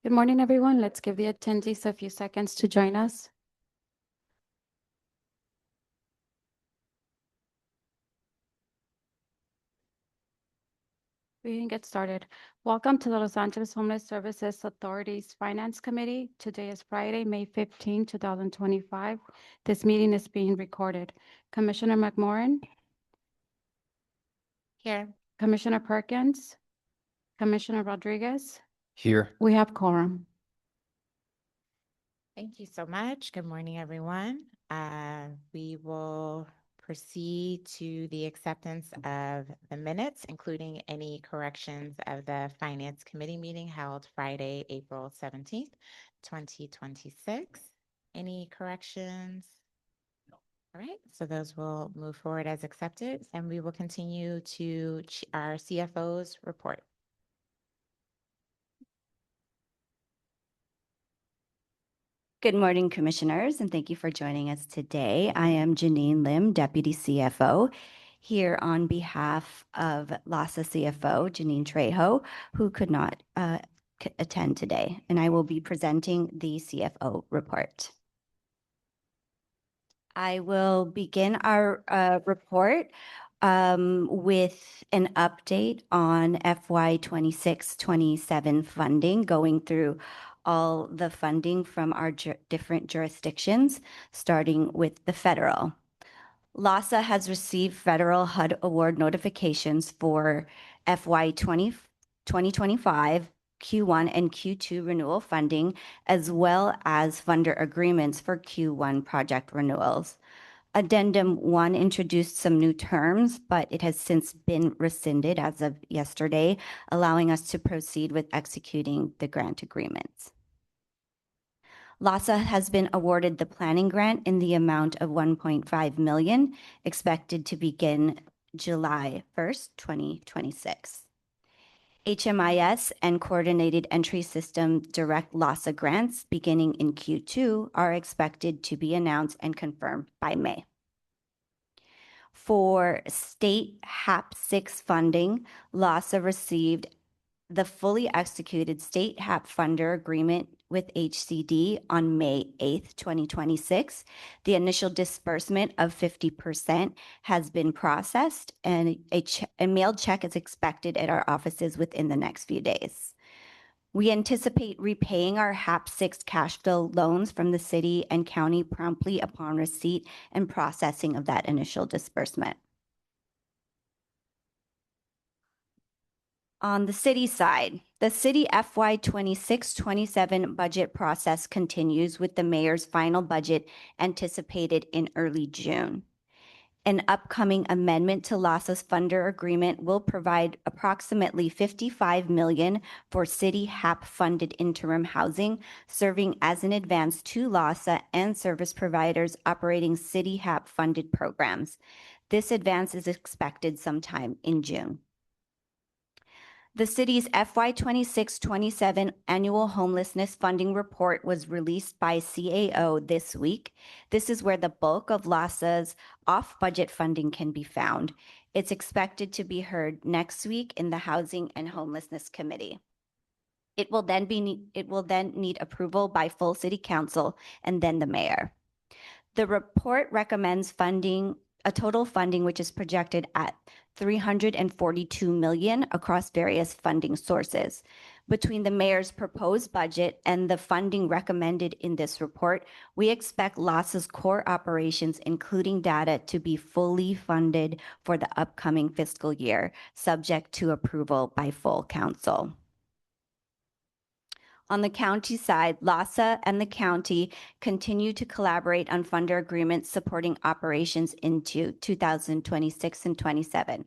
Good morning, everyone. Let's give the attendees a few seconds to join us. We can get started. Welcome to the Los Angeles Homeless Services Authority's Finance Committee. Today is Friday, May 15, 2025. This meeting is being recorded. Commissioner McMorrin? Here. Commissioner Perkins? Commissioner Rodriguez? Here. We have quorum. Thank you so much. Good morning, everyone. We will proceed to the acceptance of the minutes, including any corrections of the Finance Committee meeting held Friday, April 17th, 2026. Any corrections? No. All right, so those will move forward as accepted, and we will continue to our CFO's report. Good morning, Commissioners, and thank you for joining us today. I am Janine Lim, Deputy CFO, here on behalf of LAHSA CFO, Janine Trejo, who could not attend today, and I will be presenting the CFO report. I will begin our report with an update on FY 26-27 funding, going through all the funding from our different jurisdictions, starting with the federal. LAHSA has received federal HUD award notifications for FY 2025 Q1 and Q2 renewal funding, as well as funder agreements for Q1 project renewals. Addendum 1 introduced some new terms, but it has since been rescinded as of yesterday, allowing us to proceed with executing the grant agreements. LAHSA has been awarded the planning grant in the amount of $1.5 million, expected to begin July 1st, 2026. HMIS and Coordinated Entry System direct LAHSA grants beginning in Q2 are expected to be announced and confirmed by May. For state HAP 6 funding, LAHSA received the fully executed state HAP funder agreement with HCD on May 8th, 2026. The initial disbursement of 50% has been processed, and a mailed check is expected at our offices within the next few days. We anticipate repaying our HAP 6 cash flow loans from the city and county promptly upon receipt and processing of that initial disbursement. On the city side, the city FY 26-27 budget process continues with the mayor's final budget anticipated in early June. An upcoming amendment to LAHSA's funder agreement will provide approximately $55 million for city HAP-funded interim housing, serving as an advance to LAHSA and service providers operating city HAP-funded programs. This advance is expected sometime in June. The city's FY 26-27 annual homelessness funding report was released by CAO this week. This is where the bulk of LAHSA's off-budget funding can be found. It's expected to be heard next week in the Housing and Homelessness Committee. It will then need approval by full city council and then the mayor. The report recommends a total funding which is projected at $342 million across various funding sources. Between the mayor's proposed budget and the funding recommended in this report, we expect LAHSA's core operations, including data, to be fully funded for the upcoming fiscal year, subject to approval by full council. On the county side, LAHSA and the county continue to collaborate on funder agreements supporting operations into 2026 and 27.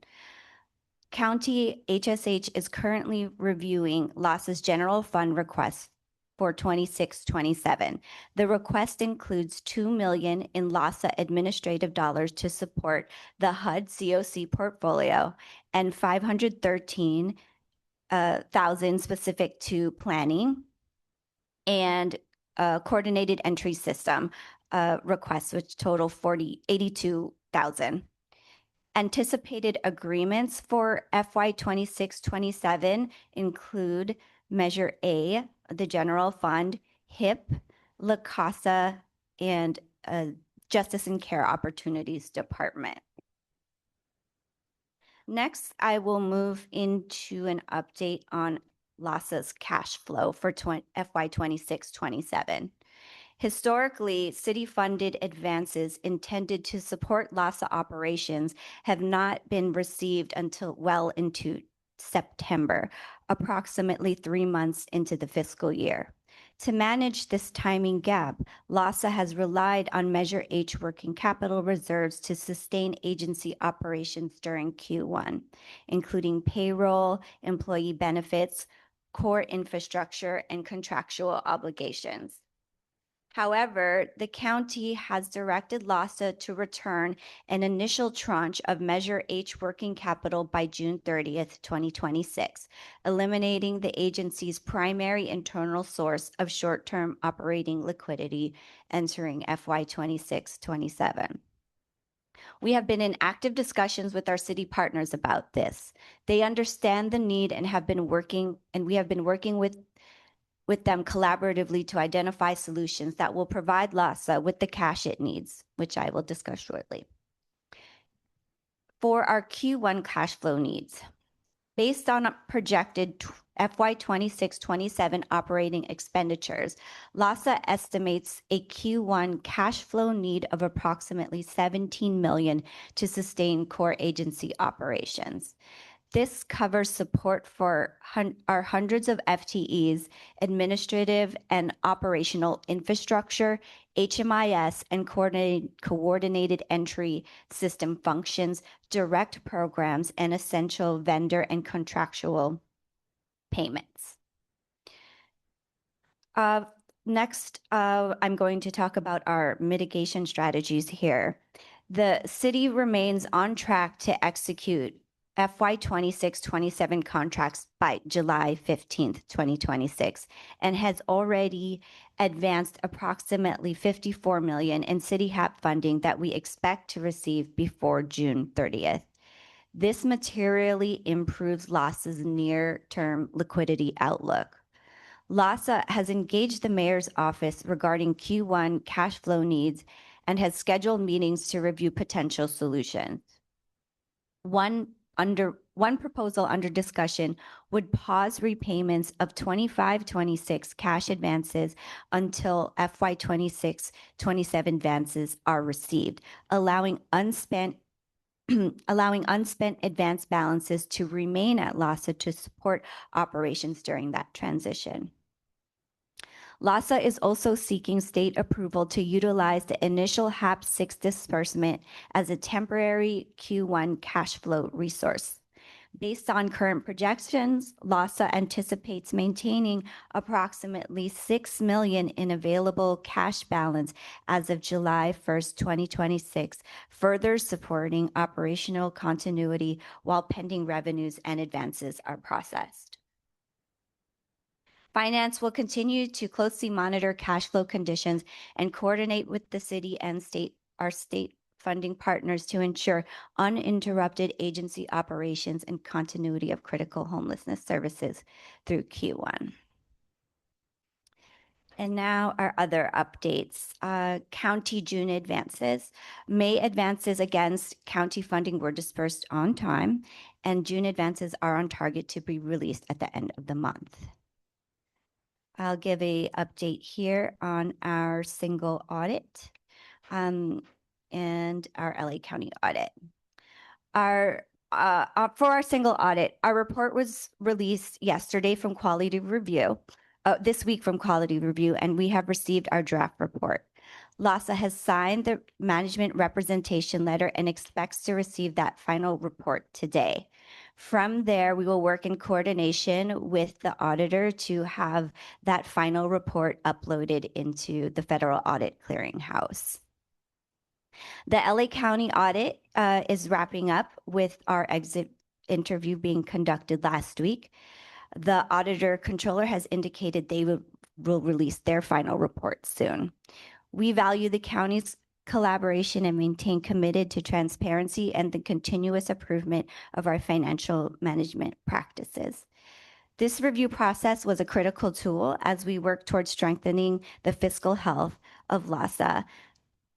County HSH is currently reviewing LAHSA's general fund request for 26-27. The request includes $2 million in LAHSA administrative dollars to support the HUD COC portfolio and $513,000 specific to planning and coordinated entry system requests, which total $82,000. Anticipated agreements for FY 26-27 include Measure A, the General Fund, HIP, La Casa, and Justice and Care Opportunities Department. Next, I will move into an update on LASA's cash flow for FY 26-27. Historically, city-funded advances intended to support LASA operations have not been received until well into September, approximately 3 months into the fiscal year. To manage this timing gap, LASA has relied on Measure H working capital reserves to sustain agency operations during Q1, including payroll, employee benefits, core infrastructure, and contractual obligations. However, the county has directed LASA to return an initial tranche of Measure H working capital by June 30th, 2026, eliminating the agency's primary internal source of short-term operating liquidity entering FY 26-27. We have been in active discussions with our city partners about this. They understand the need and we have been working with them collaboratively to identify solutions that will provide LASA with the cash it needs, which I will discuss shortly. For our Q1 cash flow needs, based on projected FY 26-27 operating expenditures, LASA estimates a Q1 cash flow need of approximately $17 million to sustain core agency operations. This covers support for our hundreds of FTEs, administrative and operational infrastructure, HMIS, and coordinated entry system functions, direct programs, and essential vendor and contractual payments. Next, I'm going to talk about our mitigation strategies here. The city remains on track to execute FY 26-27 contracts by July 15th, 2026, and has already advanced approximately $54 million in City HAP funding that we expect to receive before June 30th. This materially improves LASA's near-term liquidity outlook. LASA has engaged the mayor's office regarding Q1 cash flow needs and has scheduled meetings to review potential solutions. One proposal under discussion would pause repayments of 25-26 cash advances until FY 26-27 advances are received, allowing unspent advance balances to remain at LASA to support operations during that transition. LASA is also seeking state approval to utilize the initial HAP 6 disbursement as a temporary Q1 cash flow resource. Based on current projections, LASA anticipates maintaining approximately $6 million in available cash balance as of July 1st, 2026, further supporting operational continuity while pending revenues and advances are processed. Finance will continue to closely monitor cash flow conditions and coordinate with the city and our state funding partners to ensure uninterrupted agency operations and continuity of critical homelessness services through Q1. And now our other updates. County June advances. May advances against county funding were dispersed on time, and June advances are on target to be released at the end of the month. I'll give an update here on our single audit and our LA County audit. For our single audit, our report was released yesterday from Quality Review, this week from Quality Review, and we have received our draft report. LASA has signed the management representation letter and expects to receive that final report today. From there, we will work in coordination with the auditor to have that final report uploaded into the Federal Audit Clearinghouse. The LA County audit is wrapping up with our exit interview being conducted last week. The auditor controller has indicated they will release their final report soon. We value the county's collaboration, and maintain committed to transparency and the continuous improvement of our financial management practices. This review process was a critical tool as we work towards strengthening the fiscal health of LAHSA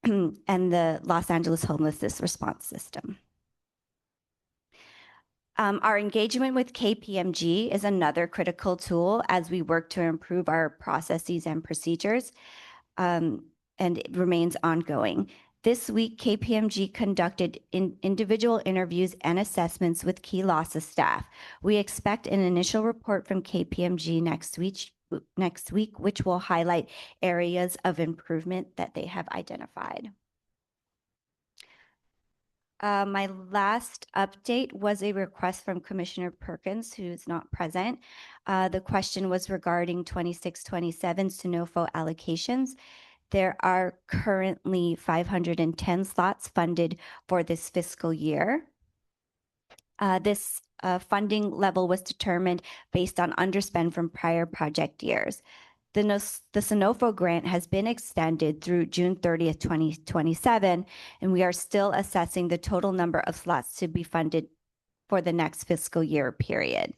and the Los Angeles Homelessness Response System. Our engagement with KPMG is another critical tool as we work to improve our processes and procedures, and it remains ongoing. This week, KPMG conducted individual interviews and assessments with key LAHSA staff. We expect an initial report from KPMG next week, which will highlight areas of improvement that they have identified. My last update was a request from Commissioner Perkins, who's not present. The question was regarding 26-27 Sunofo allocations. There are currently 510 slots funded for this fiscal year. This funding level was determined based on underspend from prior project years. The Sunofo grant has been extended through June 30th, 2027, and we are still assessing the total number of slots to be funded for the next fiscal year period.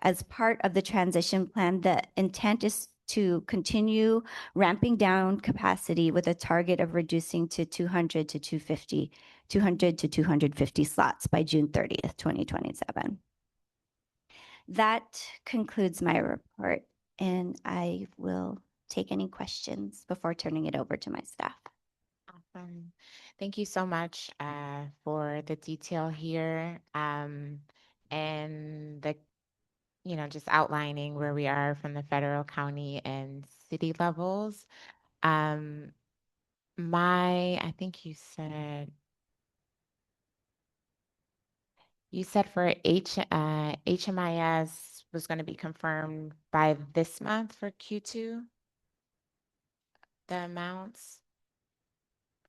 As part of the transition plan, the intent is to continue ramping down capacity with a target of reducing to 200 to 250 slots by June 30th, 2027. That concludes my report, and I will take any questions before turning it over to my staff. Awesome. Thank you so much for the detail here, and the, just outlining where we are from the federal, county, and city levels. I think you said for HMIS was going to be confirmed by this month for Q2, the amounts.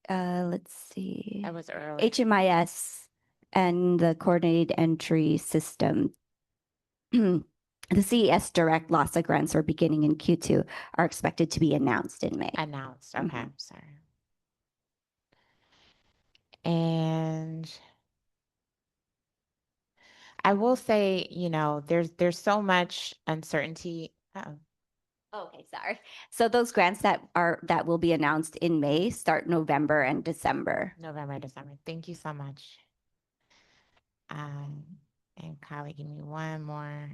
Let's see. That was early. HMIS and the coordinated entry system. The CES Direct LAHSA grants are beginning in Q2 are expected to be announced in May. Announced. Okay, sorry. And I will say, there's so much uncertainty. Okay, sorry. So those grants that will be announced in May start November and December. November, December. Thank you so much. And Kylie, give me one more.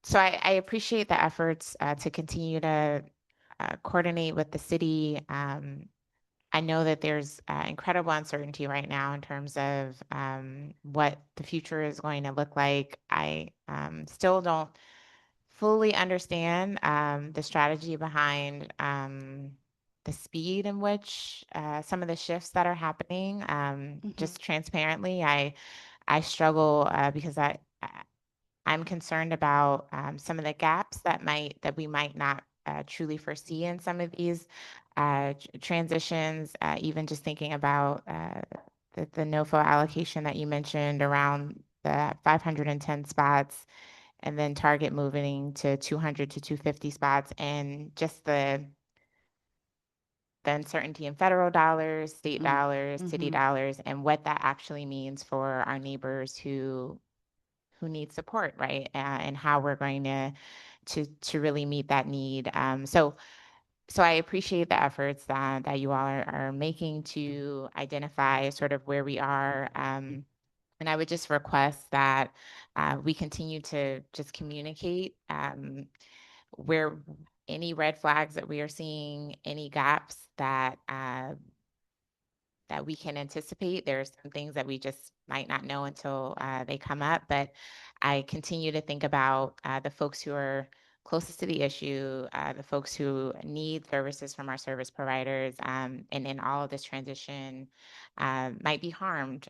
So I appreciate the efforts to continue to coordinate with the city. I know that there's incredible uncertainty right now in terms of what the future is going to look like. I still don't fully understand the strategy behind the speed in which some of the shifts that are happening. Just transparently, I struggle because I'm concerned about some of the gaps that we might not truly foresee in some of these transitions. Even just thinking about the NOFO allocation that you mentioned around the 510 spots, and then target moving to 200 to 250 spots, and just the uncertainty in federal dollars, state dollars, city dollars, and what that actually means for our neighbors who need support, right? And how we're going to really meet that need. So I appreciate the efforts that you all are making to identify sort of where we are. And I would just request that we continue to just communicate where any red flags that we are seeing, any gaps that we can anticipate. There's some things that we just might not know until they come up, but I continue to think about the folks who are closest to the issue, the folks who need services from our service providers, and in all of this transition might be harmed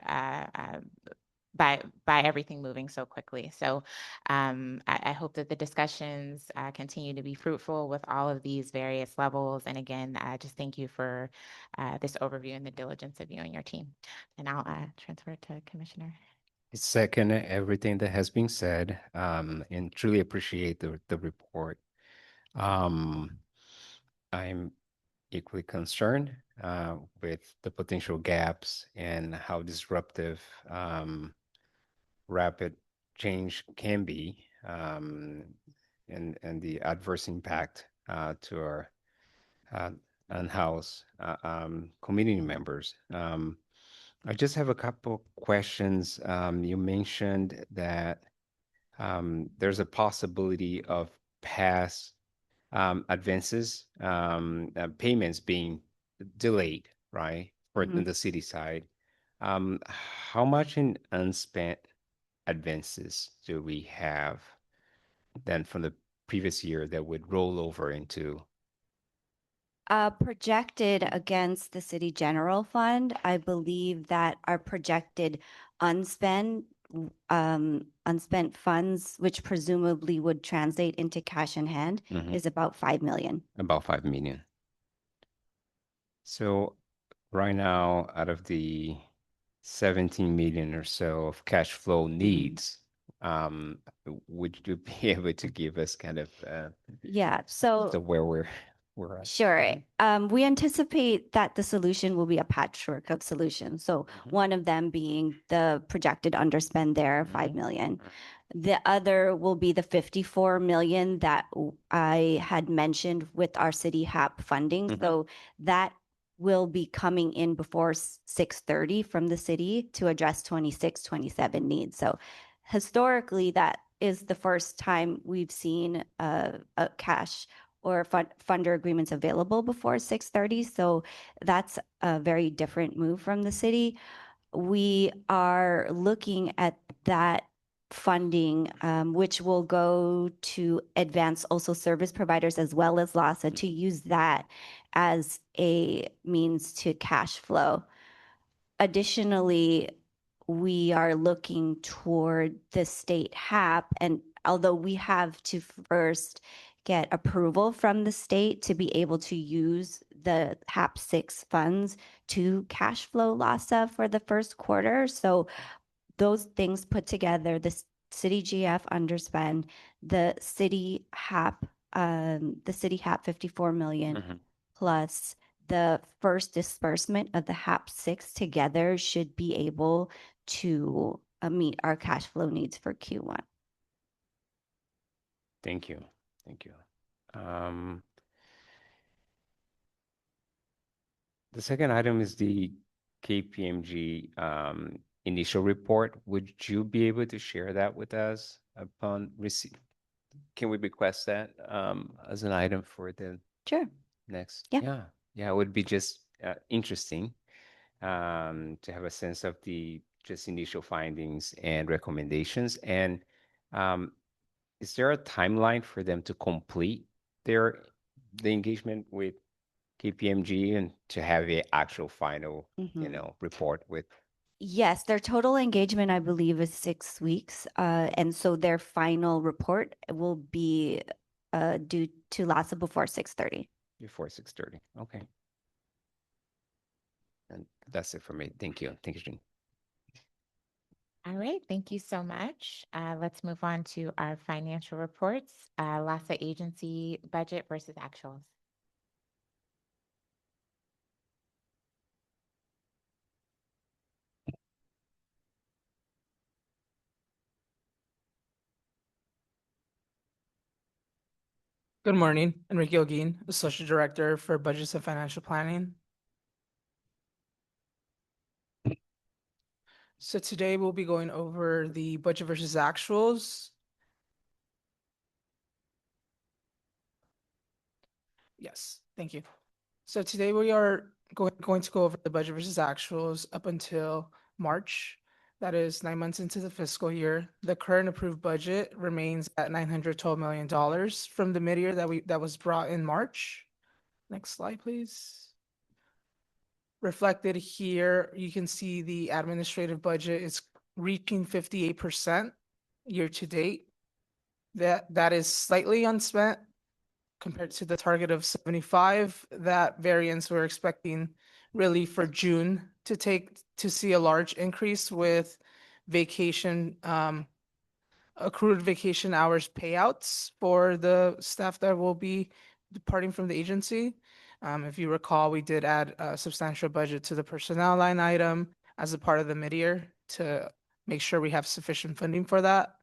by everything moving so quickly. So I hope that the discussions continue to be fruitful with all of these various levels. And again, just thank you for this overview and the diligence of you and your team. And I'll transfer to Commissioner. Second, everything that has been said, and truly appreciate the report. Um, I'm equally concerned with the potential gaps and how disruptive rapid change can be, and the adverse impact to our uh, unhoused community members. I just have a couple questions. You mentioned that there's a possibility of past advances, payments being delayed, right? For Mhm. the city side. How much in unspent advances do we have then from the previous year that would roll over into? Projected against the city general fund, I believe that our projected unspent, unspent funds, which presumably would translate into cash in hand, Mhm. is about 5 million. About 5 million. So right now, out of the 17 million or so of cash flow needs, would you be able to give us kind of Yeah, so so where we're at? sure. We anticipate that the solution will be a patchwork of solutions. So Mhm. one of them being the projected underspend there, 5 Mhm. million. The other will be the 54 million that I had mentioned with our city HAP funding. Mhm. So that will be coming in before 6:30 from the city to address 26, 27 needs. So historically, that is the first time we've seen a cash or funder agreements available before 6:30. So that's a very different move from the city. We are looking at that funding, which will go to advance also service providers as well as LASA to use that as a means to cash flow. Additionally, we are looking toward the state HAP, and although we have to first get approval from the state to be able to use the HAP 6 funds to cash flow LASA for the first quarter. So those things put together, the city GF underspend, the city HAP, the city HAP 54 million Mhm. plus the first disbursement of the HAP 6 together should be able to meet our cash flow needs for Q1. Thank you. Thank you. The second item is the KPMG initial report. Would you be able to share that with us upon receipt? Can we request that as an item for the Sure. next? Yeah. Yeah, it would be just interesting to have a sense of the just initial findings and recommendations. And um, is there a timeline for them to complete the engagement with KPMG and to have a actual final, Mhm. report with? Yes, their total engagement, I believe, is 6 weeks. And so their final report will be due to LASA before 6:30. Before 6:30. Okay. And that's it for me. Thank you. Thank you, Jean. All right, thank you so much. Let's move on to our financial reports, LASA agency budget versus actuals. Good morning, Enrique Olguin, Associate Director for Budgets and Financial Planning. So today we'll be going over the budget versus actuals. Yes, thank you. So today we are going to go over the budget versus actuals up until March. That is 9 months into the fiscal year. The current approved budget remains at $912 million from the mid-year that was brought in March. Next slide, please. Reflected here, you can see the administrative budget is reaching 58% year to date. That is slightly unspent compared to the target of 75. That variance we're expecting really for June to see a large increase with vacation, accrued vacation hours payouts for the staff that will be departing from the agency. If you recall, we did add a substantial budget to the personnel line item as a part of the mid-year to make sure we have sufficient funding for that.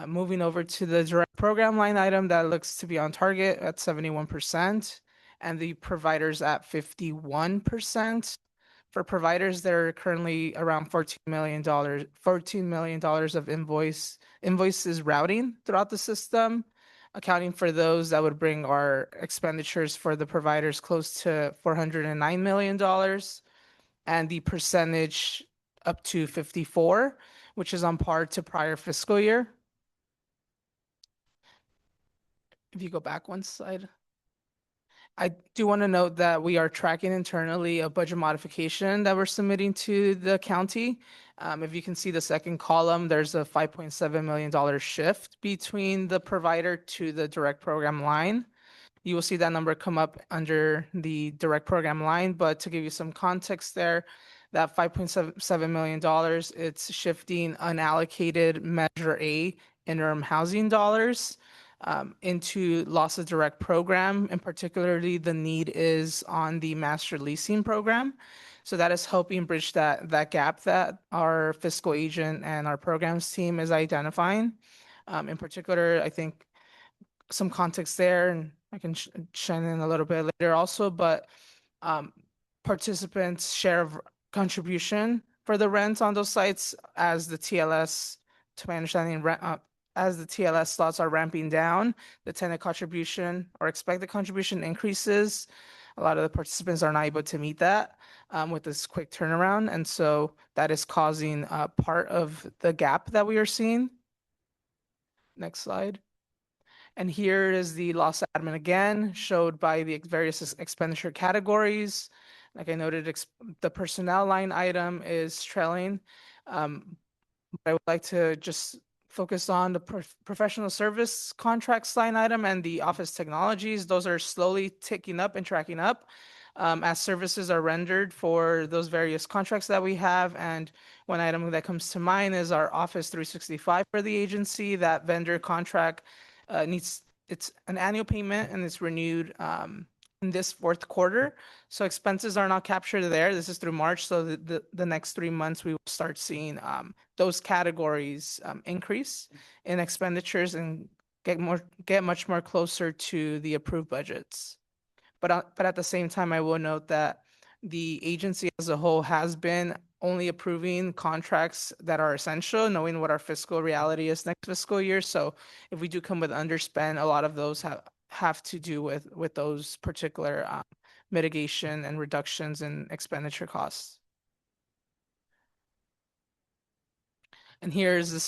Moving over to the direct program line item, that looks to be on target at 71%, and the providers at 51%. For providers, there are currently around $14 million of invoices routing throughout the system. Accounting for those, that would bring our expenditures for the providers close to $409 million, and the percentage up to 54, which is on par to prior fiscal year. If you go back one slide. I do want to note that we are tracking internally a budget modification that we're submitting to the county. If you can see the second column, there's a $5.7 million shift between the provider to the direct program line. You will see that number come up under the direct program line, but to give you some context there, that $5.7 million, it's shifting unallocated Measure A interim housing dollars into loss of direct program, and particularly the need is on the master leasing program. So that is helping bridge that gap that our fiscal agent and our programs team is identifying. In particular, I think some context there, and I can shine in a little bit later also, but participants' share of contribution for the rent on those sites as the TLS, to my understanding, as the TLS slots are ramping down, the tenant contribution or expected contribution increases. A lot of the participants are not able to meet that with this quick turnaround. And so that is causing part of the gap that we are seeing. Next slide. And here is the loss admin again, showed by the various expenditure categories. Like I noted, the personnel line item is trailing. But I would like to just focus on the professional service contracts line item and the office technologies. Those are slowly ticking up and tracking up as services are rendered for those various contracts that we have. And one item that comes to mind is our Office 365 for the agency. That vendor contract it's an annual payment and it's renewed in this fourth quarter. So expenses are not captured there. This is through March. So the next 3 months, we will start seeing those categories increase in expenditures and get much more closer to the approved budgets. But at the same time, I will note that the agency as a whole has been only approving contracts that are essential, knowing what our fiscal reality is next fiscal year. So if we do come with underspend, a lot of those have to do with those particular mitigation and reductions in expenditure costs. And here's the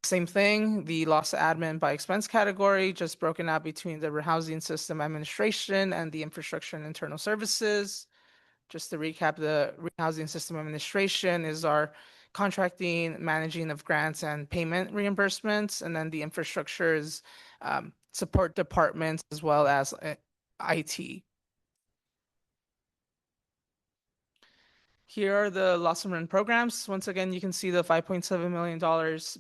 same thing, the loss admin by expense category, just broken out between the housing system administration and the infrastructure and internal services. Just to recap, the housing system administration is our contracting, managing of grants and payment reimbursements, and then the infrastructure is support departments as well as IT. Here are the loss and run programs. Once again, you can see the $5.7 million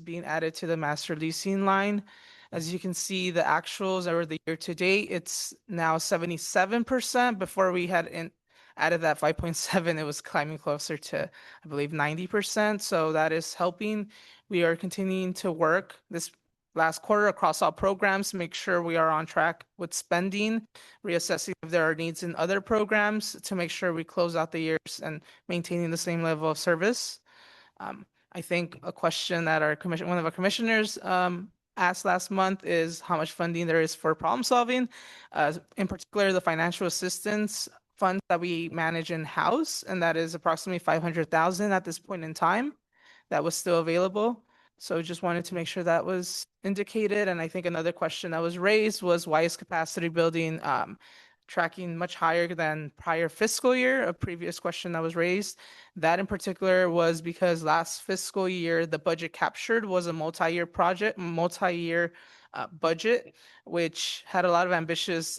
being added to the master leasing line. As you can see, the actuals over the year to date, it's now 77%. Before we had added that 5.7, it was climbing closer to, I believe, 90%. So that is helping. We are continuing to work this last quarter across all programs, make sure we are on track with spending, reassessing if there are needs in other programs to make sure we close out the years and maintaining the same level of service. I think a question that one of our commissioners asked last month is how much funding there is for problem solving, in particular the financial assistance fund that we manage in-house, and that is approximately $500,000 at this point in time. That was still available. So just wanted to make sure that was indicated. And I think another question that was raised was why is capacity building tracking much higher than prior fiscal year? A previous question that was raised. That in particular was because last fiscal year, the budget captured was a multi-year budget, which had a lot of ambitious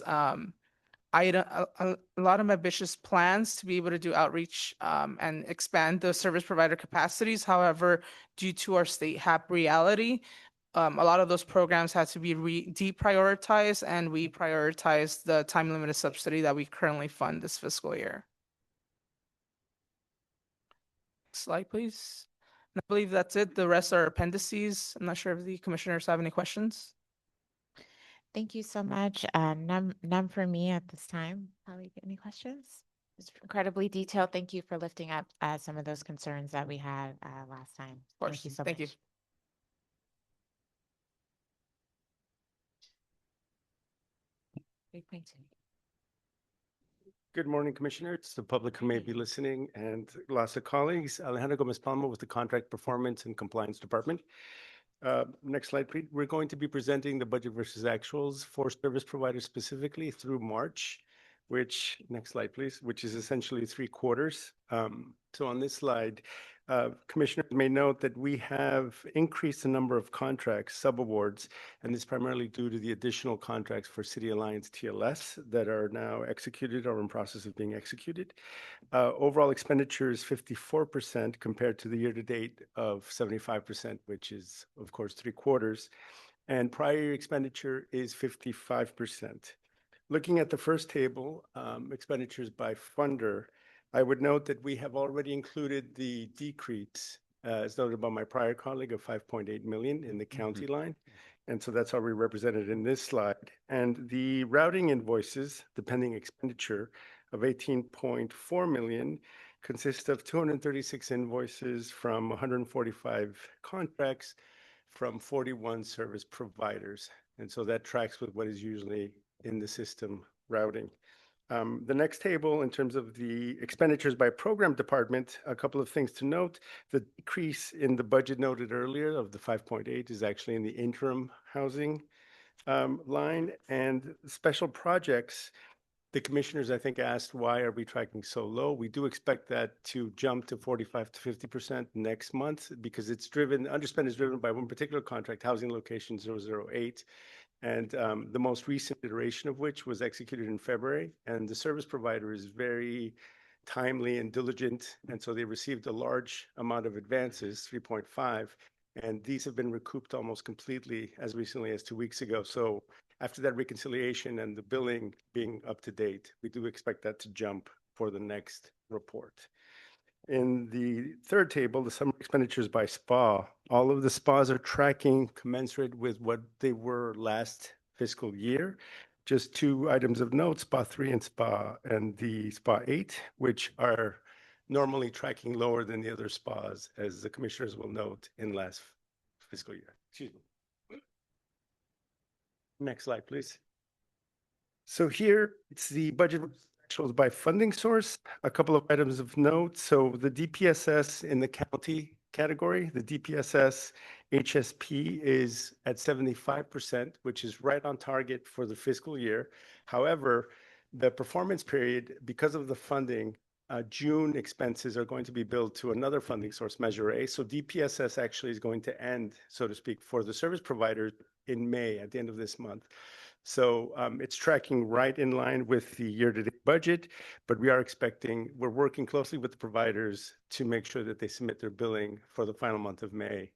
a lot of ambitious plans to be able to do outreach and expand the service provider capacities. However, due to our state HAP reality, a lot of those programs had to be deprioritized, and we prioritized the time limited subsidy that we currently fund this fiscal year. Slide, please. I believe that's it. The rest are appendices. I'm not sure if the commissioners have any questions. Thank you so much. None for me at this time. Colleague, any questions? It's incredibly detailed. Thank you for lifting up some of those concerns that we had last time. Of course. Thank you so Thank you. much. Good morning, Commissioners, the public who may be listening, and lots of colleagues. Alejandro Gomez Palma with the Contract Performance and Compliance Department. Next slide, please. We're going to be presenting the budget versus actuals for service providers specifically through March, which, next slide, please, which is essentially 3 quarters. So on this slide, commissioners may note that we have increased the number of contracts, subawards, and this is primarily due to the additional contracts for City Alliance TLS that are now executed or in process of being executed. Overall expenditure is 54% compared to the year-to-date of 75%, which is, of course, 3 quarters. And prior year expenditure is 55%. Looking at the first table, expenditures by funder, I would note that we have already included the decrease, as noted by my prior colleague, of 5.8 million in the county line. And so that's already represented in this slide. And the routing invoices, the pending expenditure of 18.4 million, consist of 236 invoices from 145 contracts from 41 service providers. And so that tracks with what is usually in the system routing. The next table, in terms of the expenditures by program department, a couple of things to note. The decrease in the budget noted earlier of the 5.8 is actually in the interim housing line, and special projects. The commissioners, I think, asked why are we tracking so low? We do expect that to jump to 45 to 50% next month because it's driven, underspend is driven by one particular contract, Housing Location 008. And the most recent iteration of which was executed in February. And the service provider is very timely and diligent. And so they received a large amount of advances, 3.5. And these have been recouped almost completely as recently as 2 weeks ago. So after that reconciliation and the billing being up to date, we do expect that to jump for the next report. In the third table, the summer expenditures by SPA, all of the SPAs are tracking commensurate with what they were last fiscal year. Just 2 items of note, SPA 3 and the SPA 8, which are normally tracking lower than the other SPAs, as the commissioners will note in last fiscal year. Excuse me. Next slide, please. So here, it's the budget actuals by funding source. A couple of items of note. So the DPSS in the county category, the DPSS HSP is at 75%, which is right on target for the fiscal year. However, the performance period, because of the funding, June expenses are going to be billed to another funding source, Measure A. So DPSS actually is going to end, so to speak, for the service provider in May, at the end of this month. So it's tracking right in line with the year-to-date budget, but we're working closely with the providers to make sure that they submit their billing for the final month of May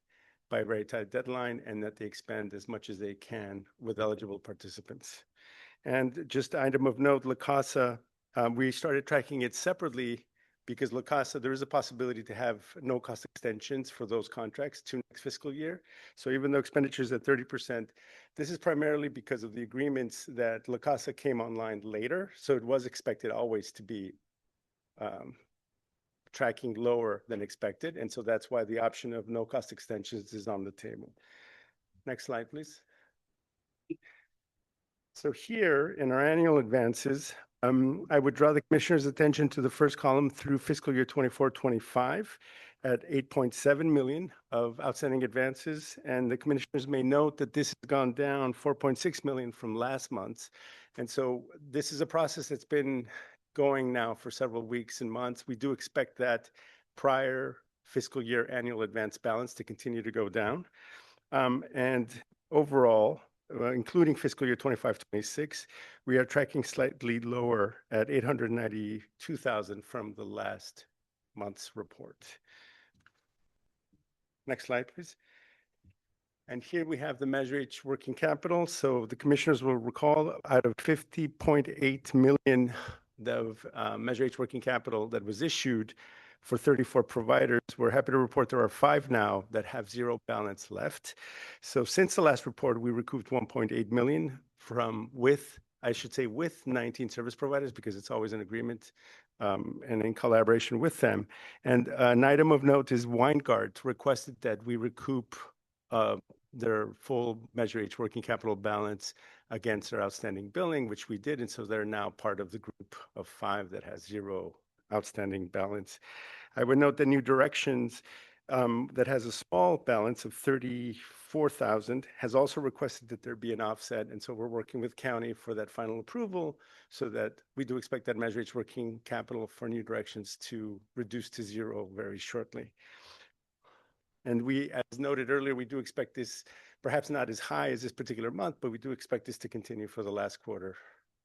by a very tight deadline and that they expend as much as they can with eligible participants. And just item of note, La Casa, we started tracking it separately because La Casa, there is a possibility to have no cost extensions for those contracts to next fiscal year. So even though expenditures at 30%, this is primarily because of the agreements that La Casa came online later. So it was expected always to be tracking lower than expected. And so that's why the option of no cost extensions is on the table. Next slide, please. So here in our annual advances, I would draw the commissioner's attention to the first column through fiscal year 24-25 at 8.7 million of outstanding advances. And the commissioners may note that this has gone down 4.6 million from last month. And so this is a process that's been going now for several weeks and months. We do expect that prior fiscal year annual advance balance to continue to go down. And overall, including fiscal year 25-26, we are tracking slightly lower at 892,000 from the last month's report. Next slide, please. And here we have the Measure H working capital. So the commissioners will recall out of 50.8 million of Measure H working capital that was issued for 34 providers, we're happy to report there are 5 now that have zero balance left. So since the last report, we recouped 1.8 million with 19 service providers, because it's always an agreement and in collaboration with them. And an item of note is WineGuard requested that we recoup their full Measure H working capital balance against their outstanding billing, which we did. And so they're now part of the group of 5 that has zero outstanding balance. I would note that New Directions that has a small balance of 34,000 has also requested that there be an offset. And so we're working with county for that final approval, so that we do expect that Measure H working capital for New Directions to reduce to zero very shortly. And we, as noted earlier, we do expect this, perhaps not as high as this particular month, but we do expect this to continue for the last quarter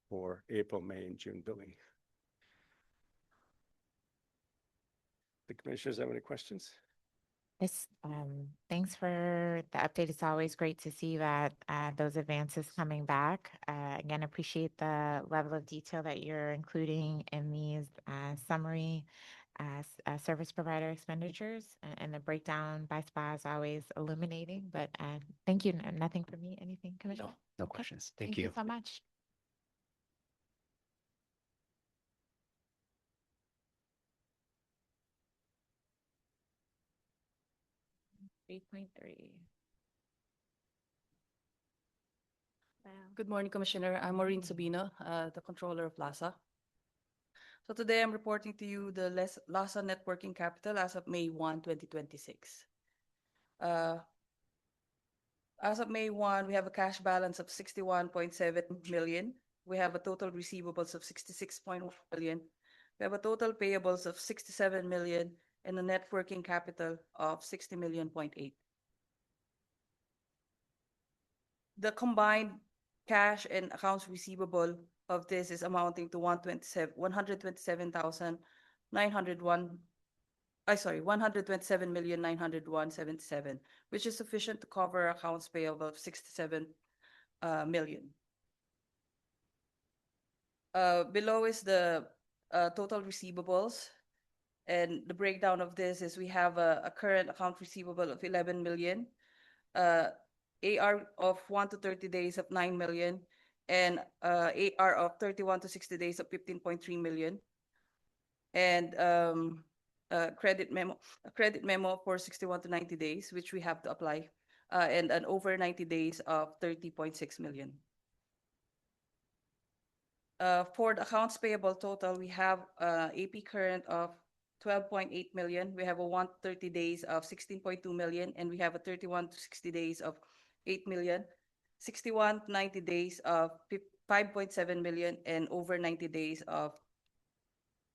for April, May, and June billing. The commissioners have any questions? This, thanks for the update. It's always great to see that those advances coming back. Again, appreciate the level of detail that you're including in these summary service provider expenditures, and the breakdown by SPA is always illuminating. But thank you. Nothing for me. Anything, Commissioner? No Okay. questions. Thank Thank you you. so much. 3.3. Good morning, Commissioner. I'm Maureen Sabino, the Controller of LASA. So today I'm reporting to you the LASA net working capital as of May 1, 2026. As of May 1, we have a cash balance of 61.7 million. We have a total receivables of 66.1 million. We have a total payables of 67 million and a net working capital of 60.8 million. The combined cash and accounts receivable of this is amounting to 127,901,77, which is sufficient to cover accounts payable of 67 million. Below is the total receivables, and the breakdown of this is we have a current account receivable of 11 million, AR of 1 to 30 days of 9 million, and AR of 31 to 60 days of 15.3 million, and a credit memo for 61 to 90 days, which we have to apply, and an over 90 days of 30.6 million. For the accounts payable total, we have AP current of 12.8 million. We have a 130 days of 16.2 million, and we have a 31 to 60 days of 8 million, 61 to 90 days of 5.7 million, and over 90 days of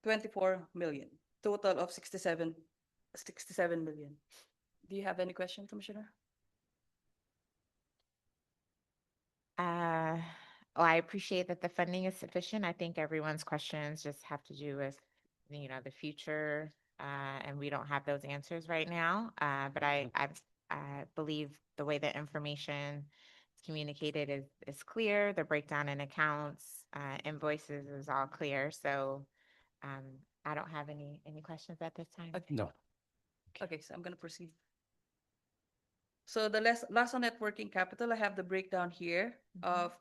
24 million. Total of 67 million. Do you have any question, Commissioner? Well, I appreciate that the funding is sufficient. I think everyone's questions just have to do with, the future, and we don't have those answers right now. But I believe the way the information is communicated is clear. The breakdown in accounts, invoices is all clear. So I don't have any questions at this time. Okay. No. Okay, so I'm going to proceed. So the LASA net working capital, I have the breakdown here of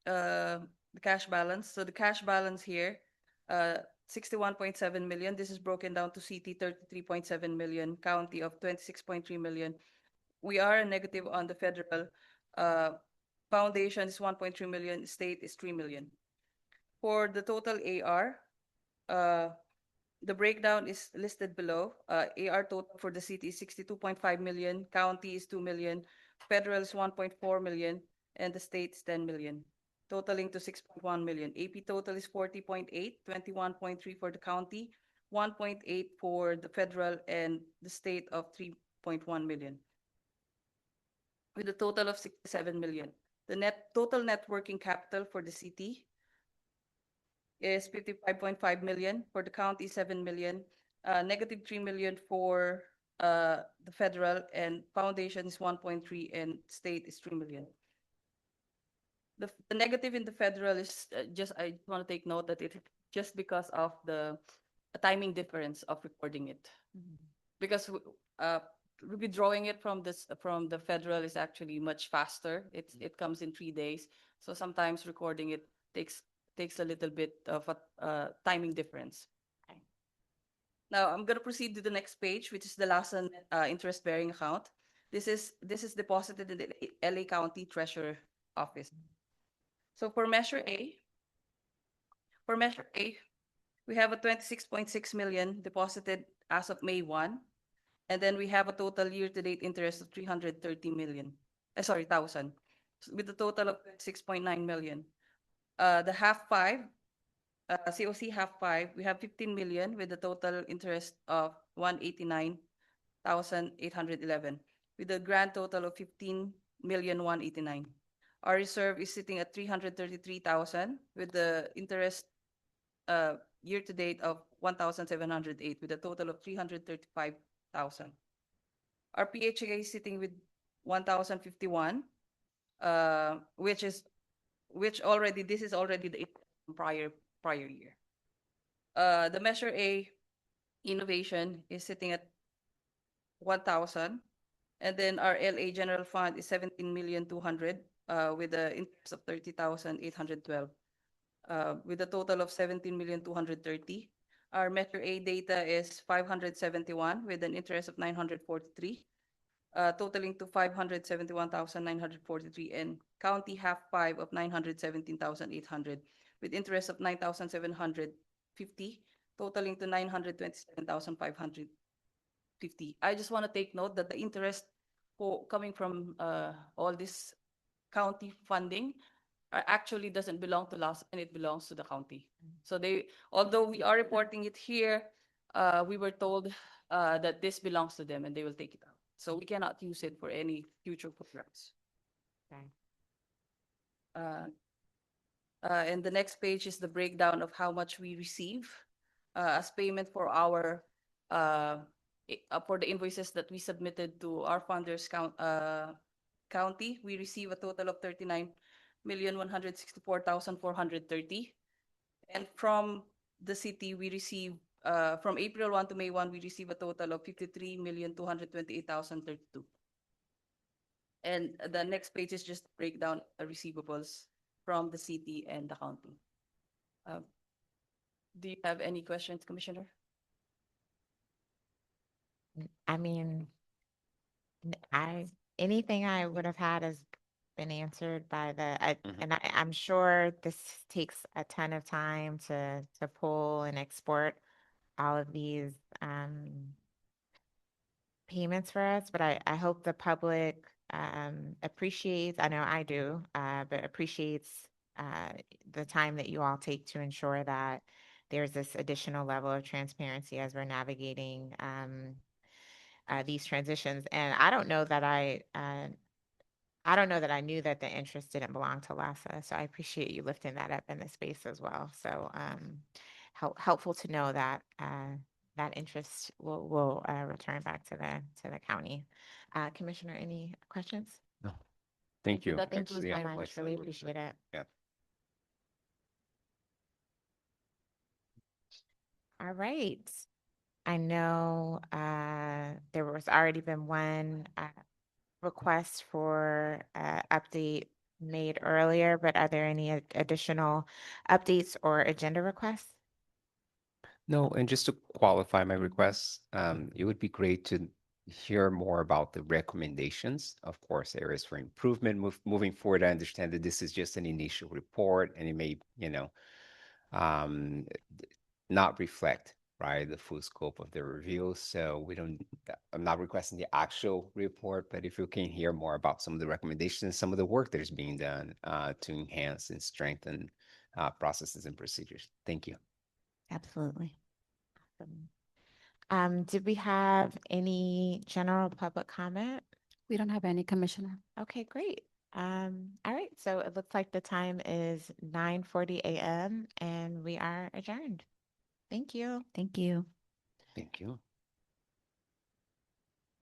the cash balance. So the cash balance here, 61.7 million. This is broken down to CT 33.7 million, county of 26.3 million. We are a negative on the federal. Foundation is 1.3 million. State is 3 million. For the total AR, the breakdown is listed below. AR total for the city is 62.5 million, county is 2 million, federal is 1.4 million, and the state is 10 million, totaling to 6.1 million. AP total is 40.8, 21.3 for the county, 1.8 for the federal, and the state of 3.1 million, with a total of 67 million. The total net working capital for the city is 55.5 million, for the county 7 million, negative 3 million for the federal, and foundation is 1.3 and state is 3 million. The negative in the federal is I want to take note that it just because of the timing difference of recording it. Because withdrawing it from the federal is actually much faster. It comes in 3 days. So sometimes recording it takes a little bit of a timing difference. Okay. Now I'm gonna proceed to the next page, which is the last interest bearing account. This is deposited in the LA County Treasurer Office. So for Measure A, we have a 26.6 million deposited as of May 1. And then we have a total year-to-date interest of 330,000, with a total of 6.9 million. The half five, COC half five, we have 15 million with a total interest of 189,811, with a grand total of 15,189. Our reserve is sitting at 333,000 with the interest year-to-date of 1,708, with a total of 335,000. Our PHA is sitting with 1,051, this is already the prior year. The Measure A innovation is sitting at 1,000, and then our LA General Fund is 17,200,000 with the interest of 30,812, with a total of 17,230,000. Our Measure A data is 571 with an interest of 943, totaling to 571,943, and county half five of 917,800 with interest of 9,750, totaling to 927,550. I just want to take note that the interest coming from all this county funding actually doesn't belong to us, and it belongs to the county. So although we are reporting it here, we were told that this belongs to them and they will take it out. So we cannot use it for any future programs. Okay. And the next page is the breakdown of how much we receive as payment for our for the invoices that we submitted to our funders county. We receive a total of 39,164,430, and from the city we receive from April 1 to May 1 we receive a total of 53,228,032. And the next page is just breakdown receivables from the city and the county. Do you have any questions, Commissioner? I mean, anything I would have had has been answered by and I'm sure this takes a ton of time to pull and export all of these payments for us, but I hope the public appreciates, I know I do, but appreciates the time that you all take to ensure that there's this additional level of transparency as we're navigating these transitions. And I don't know that I knew that the interest didn't belong to LASA, so I appreciate you lifting that up in the space as well. So helpful to know that that interest will return back to the county. Commissioner, any questions? No. Thank you. That concludes Yeah. my much. Really appreciate it. Yeah. All right. I know there was already been one request for update made earlier, but are there any additional updates or agenda requests? No, and just to qualify my requests, it would be great to hear more about the recommendations, of course, areas for improvement moving forward. I understand that this is just an initial report and it may, not reflect, right, the full scope of the review. So I'm not requesting the actual report, but if you can hear more about some of the recommendations, some of the work that is being done to enhance and strengthen processes and procedures. Thank you. Absolutely. Awesome. Did we have any general public comment? We don't have any, Commissioner. Okay, great. All right, so it looks like the time is 9:40 a.m. and we are adjourned. Thank you. Thank you. Thank you.